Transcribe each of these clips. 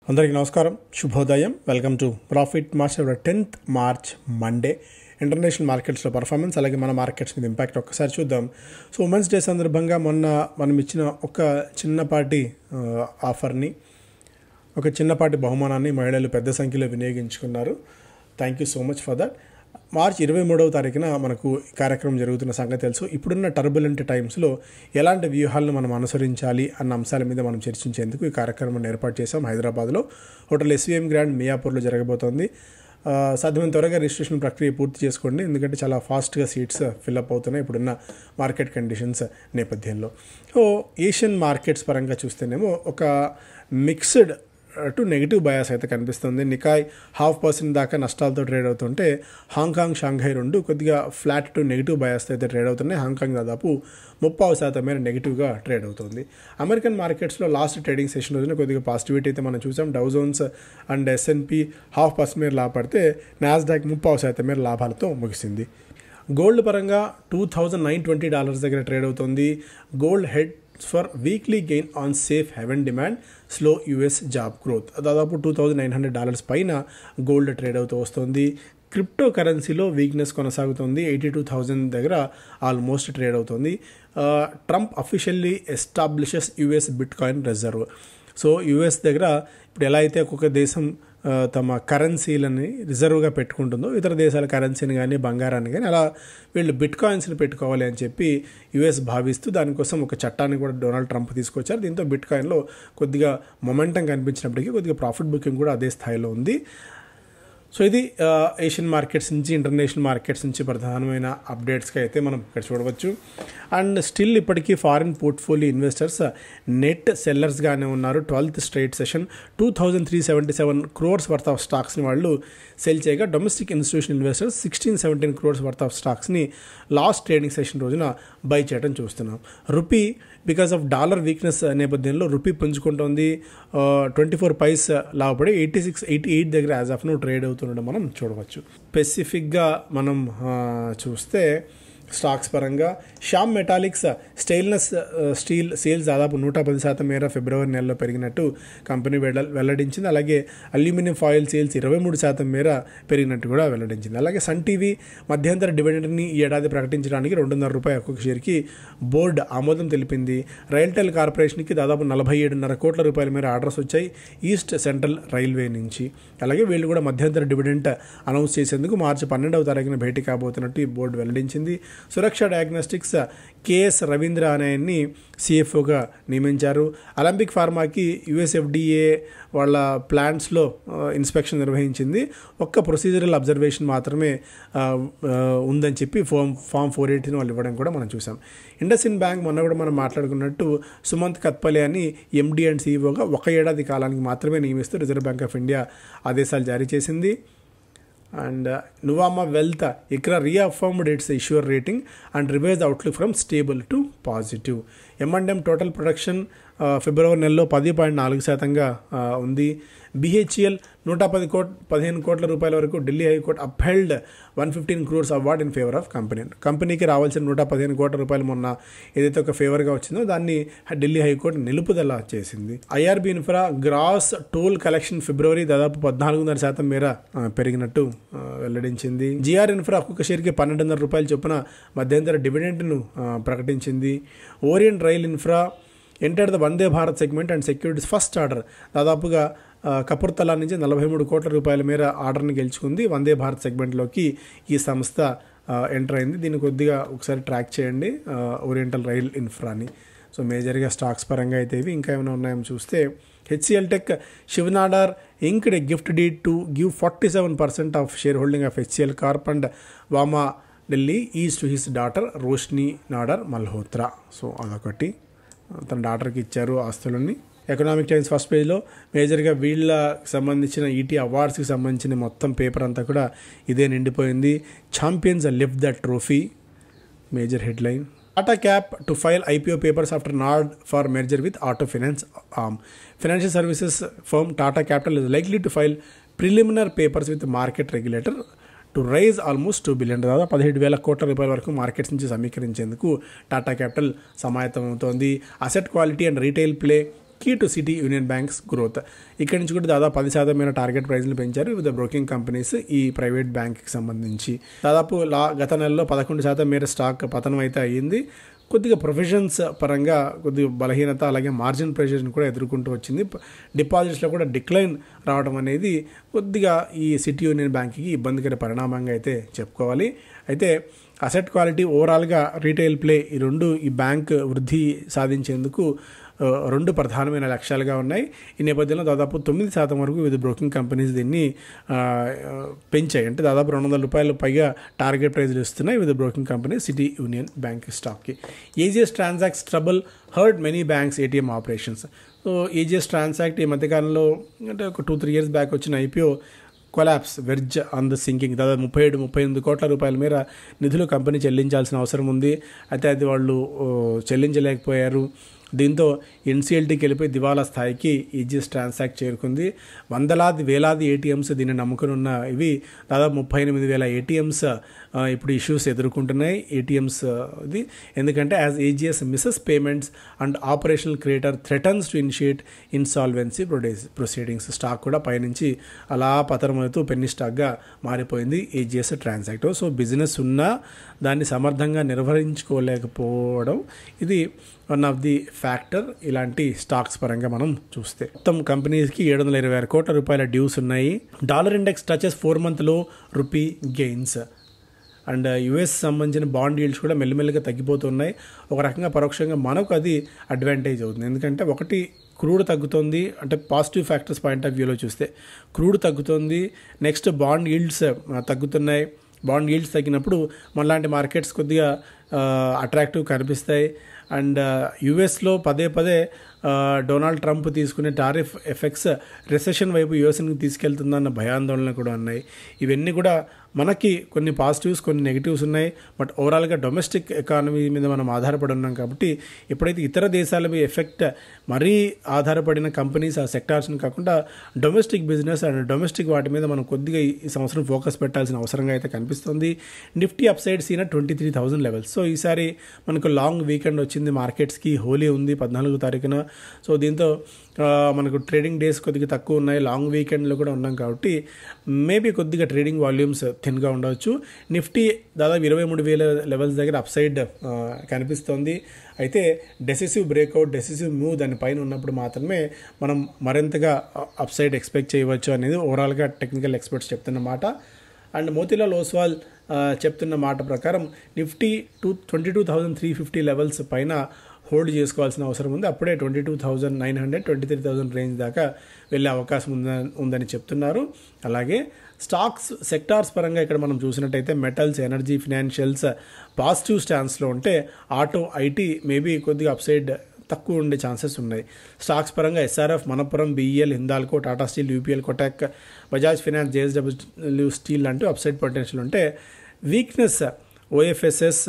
అందరికీ నమస్కారం, శుభోదయం. Welcome to profit master. 10th March Monday international మార్కెట్స్లో పర్ఫార్మెన్స్, అలాగే మన మార్కెట్స్ మీద ఇంపాక్ట్ ఒక్కసారి చూద్దాం. సో ఉమెన్స్ డే సందర్భంగా మొన్న మనం ఇచ్చిన ఒక చిన్నపాటి ఆఫర్ని, ఒక చిన్నపాటి బహుమానాన్ని మహిళలు పెద్ద సంఖ్యలో వినియోగించుకున్నారు. Thank you so much for that. మార్చి 23వ తారీఖున మనకు ఈ కార్యక్రమం జరుగుతున్న సంగతి తెలుసు. ఇప్పుడున్న టర్బులెంట్ టైమ్స్లో ఎలాంటి వ్యూహాలను మనం అనుసరించాలి అన్న అంశాల మీద మనం చర్చించేందుకు ఈ కార్యక్రమాన్ని ఏర్పాటు చేశాం. హైదరాబాద్లో హోటల్ SVM గ్రాండ్ మియాపూర్లో జరగబోతోంది. సాధ్యమైన త్వరగా రిజిస్ట్రేషన్ ప్రక్రియ పూర్తి చేసుకోండి, ఎందుకంటే చాలా ఫాస్ట్గా సీట్స్ ఫిల్అప్ అవుతున్నాయి ఇప్పుడున్న మార్కెట్ కండిషన్స్ నేపథ్యంలో. సో ఏషియన్ మార్కెట్స్ పరంగా చూస్తేనేమో ఒక మిక్స్డ్ టు నెగిటివ్ బయాస్ అయితే కనిపిస్తుంది. నికాయ్ 0.5% దాకా నష్టాలతో ట్రేడ్ అవుతుంటే హాంకాంగ్, షాంఘై రెండు కొద్దిగా ఫ్లాట్ టు నెగిటివ్ బయాస్తో అయితే ట్రేడ్ అవుతున్నాయి. హాంకాంగ్ దాదాపు 30% మేర నెగిటివ్గా ట్రేడ్ అవుతుంది. అమెరికన్ మార్కెట్స్లో లాస్ట్ ట్రేడింగ్ సెషన్ రోజున కొద్దిగా పాజిటివిటీ అయితే మనం చూసాం. డౌ జోన్స్ అండ్ S&P 0.5% మేర లాభపడితే నాస్డాక్ 30% మేర లాభాలతో ముగిసింది. గోల్డ్ పరంగా $2,920 దగ్గర ట్రేడ్ అవుతుంది. Gold head for weekly gain on safe haven demand, slow US job growth. దాదాపు $2,900 పైన గోల్డ్ ట్రేడ్ అవుతూ వస్తుంది. క్రిప్టో కరెన్సీలో వీక్నెస్ కొనసాగుతుంది. 82,000 దగ్గర ఆల్మోస్ట్ ట్రేడ్ అవుతుంది. Trump officially establishes US bitcoin reserve. So US దగ్గర ఇప్పుడు ఎలా అయితే ఒక్కొక్క దేశం తమ కరెన్సీలని రిజర్వ్గా పెట్టుకుంటుందో, ఇతర దేశాల కరెన్సీని కానీ బంగారాన్ని కానీ అలా వీళ్ళు బిట్కాయిన్స్ని పెట్టుకోవాలి అని చెప్పి US భావిస్తూ దానికోసం ఒక చట్టాన్ని కూడా డొనాల్డ్ ట్రంప్ తీసుకొచ్చారు. దీంతో బిట్కాయిన్లో కొద్దిగా మొమెంటం కనిపించినప్పటికీ కొద్దిగా ప్రాఫిట్ బుకింగ్ కూడా అదే స్థాయిలో ఉంది. సో ఇది ఏషియన్ మార్కెట్స్ నుంచి, ఇంటర్నేషనల్ మార్కెట్స్ నుంచి ప్రధానమైన అప్డేట్స్గా అయితే మనం ఇక్కడ చూడవచ్చు. అండ్ స్టిల్ ఇప్పటికీ ఫారిన్ పోర్ట్ఫోలియో ఇన్వెస్టర్స్ నెట్ సెల్లర్స్గానే ఉన్నారు. 12th straight session 2,377 crores worth of స్టాక్స్ని వాళ్ళు సెల్ చేయగా, domestic institutional investors 16-17 crores worth of స్టాక్స్ని లాస్ట్ ట్రేడింగ్ సెషన్ రోజున బై చేయడం చూస్తున్నాం. Rupee because of dollar weakness నేపథ్యంలో రూపీ పుంజుకుంటోంది. 24 పైస్ లాభపడి 86-88 దగ్గర యాజ్ ఆఫ్ నో ట్రేడ్ అవుతుండడం మనం చూడవచ్చు. స్పెసిఫిక్గా మనం చూస్తే స్టాక్స్ పరంగా Shyam metallics stainless steel sales దాదాపు 110% మేర ఫిబ్రవరి నెలలో పెరిగినట్టు కంపెనీ వెల్లడించింది. అలాగే అల్యూమినియం ఫాయిల్ సేల్స్ 23% మేర పెరిగినట్టు కూడా వెల్లడించింది. అలాగే సన్ టీవీ మధ్యంతర డివిడెండ్ని ఈ ఏడాది ప్రకటించడానికి ₹2.5 ఒక్కొక్క షేర్కి బోర్డు ఆమోదం తెలిపింది. రైల్టెల్ కార్పొరేషన్కి దాదాపు ₹47.5 కోట్ల మేర ఆర్డర్స్ వచ్చాయి ఈస్ట్ సెంట్రల్ రైల్వే నుంచి. అలాగే వీళ్ళు కూడా మధ్యంతర డివిడెంట్ అనౌన్స్ చేసేందుకు మార్చి 12వ తారీఖున భేటీ కాబోతున్నట్టు ఈ బోర్డు వెల్లడించింది. సురక్ష డయాగ్నోస్టిక్స్ KS రవీంద్ర అనేని CFOగా నియమించారు. అలంపిక్ ఫార్మాకి US FDA వాళ్ళ ప్లాంట్స్లో ఇన్స్పెక్షన్ నిర్వహించింది. ఒక్క ప్రొసీజరల్ అబ్జర్వేషన్ మాత్రమే ఉందని చెప్పి ఫామ్ 480 వాళ్ళు ఇవ్వడం కూడా మనం చూసాం. ఇండస్ఇండ్ బ్యాంక్ మొన్న కూడా మనం మాట్లాడుకున్నట్టు సుమంత్ కత్పలే అని MD అండ్ CEOగా 1 ఏడాది కాలానికి మాత్రమే నియమిస్తూ రిజర్వ్ బ్యాంక్ ఆఫ్ ఇండియా ఆదేశాలు జారీ చేసింది. And Nuvama wealth ICRA reaffirmed its issuer rating and revise outlook from stable to positive. M&M total production ఫిబ్రవరి నెలలో 10.4% ఉంది. BHEL 115 కోట్ల రూపాయల వరకు Delhi high court upheld 115 crores award in favour of కంపెనీకి రావాల్సిన 115 కోట్ల రూపాయలు మొన్న ఏదైతే ఒక ఫేవర్గా వచ్చిందో దాన్ని ఢిల్లీ హైకోర్టు నిలుపుదల చేసింది. IRB infra gross toll collection ఫిబ్రవరి దాదాపు 14.5% మేర పెరిగినట్టు వెల్లడించింది. GR ఇన్ఫ్రా ఒక్కొక్క షేర్కి ₹12.5 చొప్పున మధ్యంతర డివిడెంట్ను ప్రకటించింది. Orient rail infra entered the Vande Bharat segment and securities first order. దాదాపుగా కపుర్తలా నుంచి ₹43 కోట్ల మేర ఆర్డర్ని గెలుచుకుంది. వందే భారత్ సెగ్మెంట్లోకి ఈ సంస్థ ఎంటర్ అయింది. దీన్ని కొద్దిగా ఒకసారి ట్రాక్ చేయండి, ఓరియంటల్ రైల్ ఇన్ఫ్రాని. సో మేజర్గా స్టాక్స్ పరంగా అయితే ఇవి. ఇంకా ఏమైనా ఉన్నాయో చూస్తే HCL tech Shiv Nadar inked gift deed to give 47% of share holding of HCL corp and Vama Delhi is to his daughter Roshni Nadar Malhotra. So అదొకటి తన డాటర్కి ఇచ్చారు ఆస్తులని. ఎకనామిక్ టైమ్స్ ఫస్ట్ పేజ్లో మేజర్గా వీళ్ళకి సంబంధించిన ET అవార్డ్స్కి సంబంధించిన మొత్తం పేపర్ అంతా కూడా ఇదే నిండిపోయింది. Champions lift the trophy major headline. Tata cap to file IPO papers after nod for merger with auto finance arm. Financial services firm Tata capital is likely to file preliminary papers with market regulator to raise almost $2 billion, దాదాపు 17,000 కోట్ల రూపాయల వరకు markets నుంచి సమీకరించేందుకు Tata capital సమాయత్తమవుతోంది. Asset quality and retail play key to city union bank's growth. ఇక్కడి నుంచి కూడా దాదాపు 10% మేర టార్గెట్ ప్రైస్లు పెంచారు వివిధ బ్రోకింగ్ కంపెనీస్ ఈ ప్రైవేట్ బ్యాంక్కి సంబంధించి. దాదాపు గత నెలలో 11% మేర స్టాక్ పతనం అయితే అయ్యింది. కొద్దిగా ప్రొవిజన్స్ పరంగా కొద్దిగా బలహీనత, అలాగే మార్జిన్ ప్రెషర్ని కూడా ఎదుర్కొంటూ వచ్చింది. డిపాజిట్స్లో కూడా డిక్లైన్ రావడం అనేది కొద్దిగా ఈ సిటీ యూనియన్ బ్యాంక్కి ఇబ్బందికర పరిణామంగా అయితే చెప్పుకోవాలి. అయితే అసెట్ క్వాలిటీ, ఓవరాల్గా రీటైల్ ప్లే, ఈ బ్యాంక్ వృద్ధి సాధించేందుకు రెండు ప్రధానమైన లక్ష్యాలుగా ఉన్నాయి. ఈ నేపథ్యంలో దాదాపు 9% వరకు వివిధ బ్రోకింగ్ కంపెనీస్ దీన్ని పెంచాయి. అంటే దాదాపు $200 పైగా టార్గెట్ ప్రైజ్లు ఇస్తున్నాయి వివిధ broking company city union bank స్టాక్కి. AGS transacts trouble hurt many banks ATM operations. So AGS transact ఈ మధ్యకాలంలో అంటే ఒక 2-3 years బ్యాక్ వచ్చిన IPO collapse verge on the sinking. దాదాపు 37-38 కోట్ల రూపాయల మేర నిధులు కంపెనీ చెల్లించాల్సిన అవసరం ఉంది. అయితే అది వాళ్ళు చెల్లించలేకపోయారు. దీంతో ఎన్సీఎల్టీకి వెళ్ళిపోయి దివాలా స్థాయికి ఏజిఎస్ ట్రాన్సాక్ట్ చేరుకుంది. వేలాది ఏటీఎంస్ దీన్ని నమ్ముకుని ఉన్న ఇవి దాదాపు 38,000 ఏటీఎంస్ ఇప్పుడు ఇష్యూస్ ఎదుర్కొంటున్నాయి. ఏటీఎంస్ ఇది ఎందుకంటే as AGs Mrs payments and operational creator threatens to initiate insolvency proceedings. Stock కూడా పైనుంచి అలా పతనమవుతూ పెన్నీ స్టాక్గా మారిపోయింది ఏజిఎస్ ట్రాన్సాక్ట్. సో బిజినెస్ ఉన్నా దాన్ని సమర్థంగా నిర్వహించుకోలేకపోవడం ఇది వన్ ఆఫ్ ది ఫ్యాక్టర్ ఇలాంటి స్టాక్స్ పరంగా మనం చూస్తే. మొత్తం కంపెనీస్కి 726 కోట్ల రూపాయల డ్యూస్ ఉన్నాయి. డాలర్ ఇండెక్స్ టచెస్ 4-month లో రూపీ గెయిన్స్. అండ్ యుఎస్ సంబంధించిన బాండ్ ఈల్డ్స్ కూడా మెల్లిమెల్లిగా తగ్గిపోతున్నాయి. ఒక రకంగా పరోక్షంగా మనకు అది అడ్వాంటేజ్ అవుతుంది. ఎందుకంటే ఒకటి క్రూడ్ తగ్గుతుంది, అంటే పాజిటివ్ ఫ్యాక్టర్స్ పాయింట్ ఆఫ్ వ్యూలో చూస్తే క్రూడ్ తగ్గుతుంది. నెక్స్ట్ బాండ్ ఈల్డ్స్ తగ్గుతున్నాయి. బాండ్ ఈల్డ్స్ తగ్గినప్పుడు మనలాంటి మార్కెట్స్ కొద్దిగా అట్రాక్టివ్ కనిపిస్తాయి. అండ్ యుఎస్లో పదే డొనాల్డ్ ట్రంప్ తీసుకునే టారిఫ్ ఎఫెక్ట్స్ రెసెషన్ వైపు యుఎస్ని తీసుకెళ్తుందన్న భయాందోళన కూడా ఉన్నాయి. ఇవన్నీ కూడా మనకి కొన్ని పాజిటివ్స్, కొన్ని నెగిటివ్స్ ఉన్నాయి. బట్ ఓవరాల్గా డొమెస్టిక్ ఎకానమీ మీద మనం ఆధారపడి ఉన్నాం కాబట్టి ఎప్పుడైతే ఇతర దేశాల మీద ఎఫెక్ట్ మరీ ఆధారపడిన కంపెనీస్, ఆ సెక్టార్స్ని కాకుండా డొమెస్టిక్ బిజినెస్ అండ్ డొమెస్టిక్ వాటి మీద మనం కొద్దిగా ఈ సంవత్సరం ఫోకస్ పెట్టాల్సిన అవసరంగా అయితే కనిపిస్తుంది. నిఫ్టీ అప్ సైడ్ సీన 23,000 లెవెల్స్. సో ఈసారి మనకు లాంగ్ వీకెండ్ వచ్చింది మార్కెట్స్కి. హోలీ ఉంది 14వ తారీఖున. సో దీంతో మనకు ట్రేడింగ్ డేస్ కొద్దిగా తక్కువ ఉన్నాయి. లాంగ్ వీకెండ్లో కూడా ఉన్నాం కాబట్టి మేబీ కొద్దిగా ట్రేడింగ్ వాల్యూమ్స్ థిన్గా ఉండవచ్చు. నిఫ్టీ దాదాపు 23,000 లెవెల్స్ దగ్గర అప్ సైడ్ కనిపిస్తోంది. అయితే డెసిసివ్ బ్రేక్అవుట్, డెసిసివ్ మూవ్ దానిపైన ఉన్నప్పుడు మాత్రమే మనం మరింతగా అప్ సైడ్ ఎక్స్పెక్ట్ చేయవచ్చు అనేది ఓవరాల్గా టెక్నికల్ ఎక్స్పర్ట్స్ చెప్తున్న మాట. అండ్ మోతీలాల్ ఓస్వాల్ చెప్తున్న మాట ప్రకారం నిఫ్టీ 22,350 లెవెల్స్ పైన హోల్డ్ చేసుకోవాల్సిన అవసరం ఉంది. అప్పుడే 22,900, 23,000 రేంజ్ దాకా వెళ్ళే అవకాశం ఉందని చెప్తున్నారు. అలాగే స్టాక్స్ సెక్టార్స్ పరంగా ఇక్కడ మనం చూసినట్టయితే మెటల్స్, ఎనర్జీ, ఫినాన్షియల్స్ పాజిటివ్ స్టాన్స్లో ఉంటే ఆటో, ఐటీ మేబీ కొద్దిగా అప్సైడ్ తక్కువ ఉండే ఛాన్సెస్ ఉన్నాయి. స్టాక్స్ పరంగా SRF, Manappuram, BEL, Hindalco, Tata steel, UPL, Kotak, Bajaj finance, JSW steel లాంటి అప్సైడ్ పొటెన్షియల్ ఉంటే weakness OFSS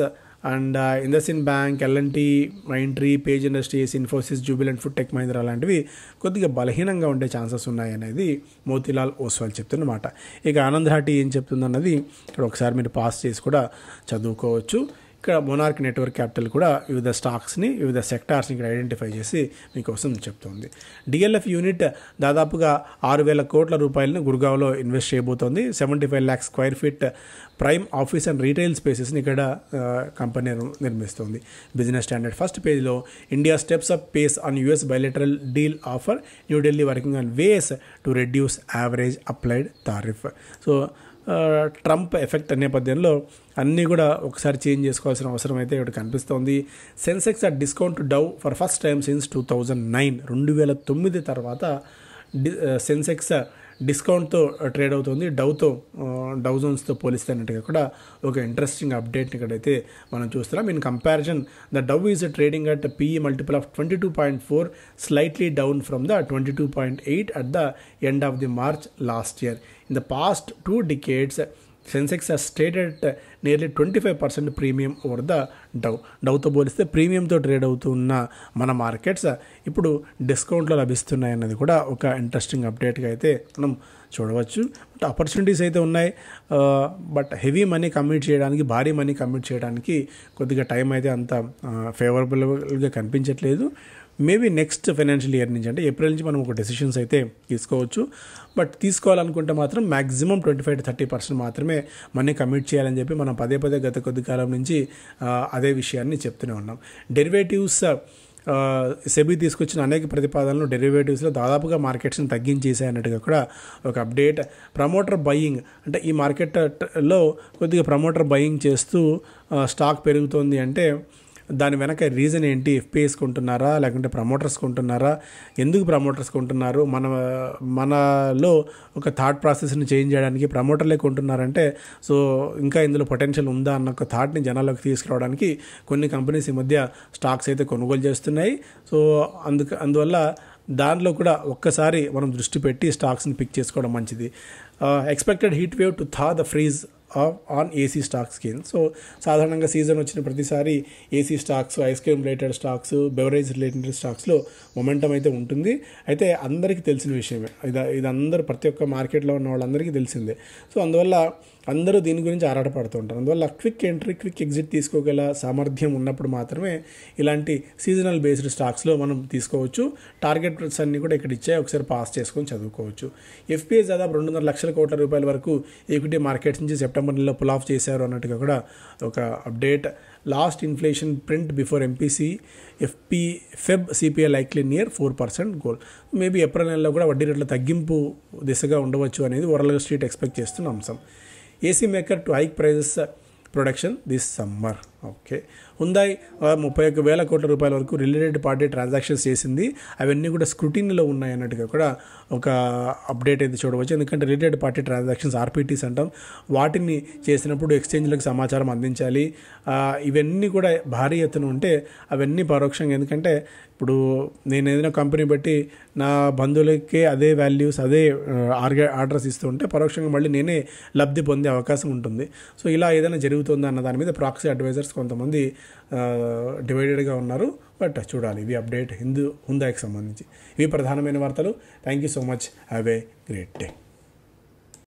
and IndusInd bank, L&T, Mindtree, Page Industries, Infosys, Jubilant, food tech Mahindra లాంటివి కొద్దిగా బలహీనంగా ఉండే ఛాన్సెస్ ఉన్నాయనేది మోతీలాల్ ఓస్వాల్ చెప్తున్నమాట. ఇక ఆనంద్ హాటి ఏం చెప్తుందన్నది ఇక్కడ ఒకసారి మీరు పాస్ చేసి కూడా చదువుకోవచ్చు. ఇక్కడ మోనార్క్ నెట్వర్క్ క్యాపిటల్ కూడా వివిధ స్టాక్స్ని, వివిధ సెక్టార్స్ని ఇక్కడ ఐడెంటిఫై చేసి మీకోసం చెప్తోంది. డిఎల్ఎఫ్ యూనిట్ దాదాపుగా 6,000 కోట్ల రూపాయలను గుర్గావ్లో ఇన్వెస్ట్ చేయబోతోంది. 75 lakh square feet prime office and retail స్పేసెస్ని ఇక్కడ కంపెనీ నిర్మిస్తుంది. బిజినెస్ స్టాండర్డ్ ఫస్ట్ పేజ్లో India steps up pace on US bilateral deal offer, New Delhi working on ways to reduce average applied tariff. So Trump effect నేపథ్యంలో అన్నీ కూడా ఒకసారి change చేసుకోవాల్సిన అవసరం అయితే ఇక్కడ కనిపిస్తోంది. Sensex at discount Dow for first time since 2009. 2009 తర్వాత సెన్సెక్స్ డిస్కౌంట్తో ట్రేడ్ అవుతుంది. డౌ జోన్స్తో పోలిస్తే అన్నట్టుగా కూడా ఒక ఇంట్రెస్టింగ్ అప్డేట్ని ఇక్కడైతే మనం చూస్తున్నాం. In comparison the Dow is trading at PE multiple of 22.4, slightly down from the 22.8 at the end of the March last year. In the past 2 decades, Sensex has traded at nearly 25% premium over the డౌతో పోలిస్తే ప్రీమియంతో trade అవుతున్న మన markets ఇప్పుడు డిస్కౌంట్లో లభిస్తున్నాయన్నది కూడా ఒక interesting అప్డేట్గా అయితే మనం చూడవచ్చు. బట్ ఆపర్చునిటీస్ అయితే ఉన్నాయి. బట్ హెవీ మనీ కమిట్ చేయడానికి, భారీ మనీ కమిట్ చేయడానికి కొద్దిగా టైం అయితే అంత ఫేవరబుల్గా కనిపించట్లేదు. మేబీ నెక్స్ట్ ఫైనాన్షియల్ ఇయర్ నుంచి అంటే ఏప్రిల్ నుంచి మనం ఒక డెసిషన్స్ అయితే తీసుకోవచ్చు. బట్ తీసుకోవాలనుకుంటే మాత్రం మ్యాక్సిమం 25-30% మాత్రమే మనీ కమిట్ చేయాలని చెప్పి మనం పదే గత కొద్ది కాలం నుంచి అదే విషయాన్ని చెప్తూనే ఉన్నాం. డెరివేటివ్స్ సెబీ తీసుకొచ్చిన అనేక ప్రతిపాదనలు డెరివేటివ్స్లో దాదాపుగా మార్కెట్స్ని తగ్గించేసాయి అన్నట్టుగా కూడా ఒక అప్డేట్. ప్రమోటర్ బయింగ్ అంటే ఈ మార్కెట్లో కొద్దిగా ప్రమోటర్ బయింగ్ చేస్తూ స్టాక్ పెరుగుతోంది అంటే దాని వెనక రీజన్ ఏంటి? ఎఫ్పిఐస్ కొంటున్నారా లేకుంటే ప్రమోటర్స్ కొంటున్నారా? ఎందుకు ప్రమోటర్స్ కొంటున్నారు? మనలో ఒక థాట్ ప్రాసెస్ని చేంజ్ చేయడానికి ప్రమోటర్లే కొంటున్నారంటే సో ఇంకా ఇందులో పొటెన్షియల్ ఉందా అన్న ఒక థాట్ని జనాల్లోకి తీసుకురావడానికి కొన్ని కంపెనీస్ ఈ మధ్య స్టాక్స్ అయితే కొనుగోలు చేస్తున్నాయి. సో అందువల్ల దానిలో కూడా ఒక్కసారి మనం దృష్టి పెట్టి స్టాక్స్ని పిక్ చేసుకోవడం మంచిది. ఎక్స్పెక్టెడ్ హీట్ వేవ్ టు థా the freeze on AC stocks gain. So సాధారణంగా సీజన్ వచ్చిన ప్రతిసారి AC stocks, ice cream related stocks, beverage related స్టాక్స్లో మొమెంటం అయితే ఉంటుంది. అయితే అందరికీ తెలిసిన విషయమే ఇది అందరూ ప్రతి ఒక్క మార్కెట్లో ఉన్న వాళ్ళందరికీ తెలిసిందే. సో అందువల్ల అందరూ దీని గురించి ఆరాటపడుతూ ఉంటారు. అందువల్ల క్విక్ ఎంట్రీ, క్విక్ ఎగ్జిట్ తీసుకోగల సామర్థ్యం ఉన్నప్పుడు మాత్రమే ఇలాంటి సీజనల్ బేస్డ్ స్టాక్స్లో మనం తీసుకోవచ్చు. టార్గెట్స్ అన్నీ కూడా ఇక్కడ ఇచ్చాయి, ఒకసారి పాస్ చేసుకొని చదువుకోవచ్చు. ఎఫ్పిఐ దాదాపు 200 లక్షల కోట్ల రూపాయల వరకు ఈక్విటీ మార్కెట్స్ నుంచి సెప్టెంబర్ నెలలో పుల్ ఆఫ్ చేశారు అన్నట్టుగా కూడా ఒక update. Last inflation print before MPC Feb CPI likely near 4% goal. Maybe April నెలలో కూడా వడ్డీ రేట్ల తగ్గింపు దిశగా ఉండవచ్చు అనేది ఓవరాల్గా స్ట్రీట్ ఎక్స్పెక్ట్ చేస్తున్న అంశం. AC maker to hike prices production this summer. Okay, Hyundai 31,000 కోట్ల రూపాయల వరకు రిలేటెడ్ పార్టీ ట్రాన్సాక్షన్స్ చేసింది. అవన్నీ కూడా స్క్రూటినీలో ఉన్నాయి అన్నట్టుగా కూడా ఒక అప్డేట్ అయితే చూడవచ్చు. ఎందుకంటే రిలేటెడ్ పార్టీ ట్రాన్సాక్షన్స్ ఆర్పిటీస్ అంటాం, వాటిని చేసినప్పుడు ఎక్స్చేంజ్లకు సమాచారం అందించాలి. ఇవన్నీ కూడా భారీ ఎత్తున ఉంటే అవన్నీ పరోక్షంగా, ఎందుకంటే ఇప్పుడు నేను ఏదైనా కంపెనీ బట్టి నా బంధువులకే అదే వాల్యూస్, అదే ఆర్డర్స్ ఇస్తుంటే పరోక్షంగా మళ్ళీ నేనే లబ్ధి పొందే అవకాశం ఉంటుంది. సో ఇలా ఏదైనా జరుగుతుందా అన్న దాని మీద ప్రాక్సీ అడ్వైజర్స్ కొంతమంది డివైడెడ్గా ఉన్నారు. బట్ చూడాలి. ఇవి అప్డేట్ హుందాకి సంబంధించి. ఇవి ప్రధానమైన వార్తలు. Thank you so much. Have a great day.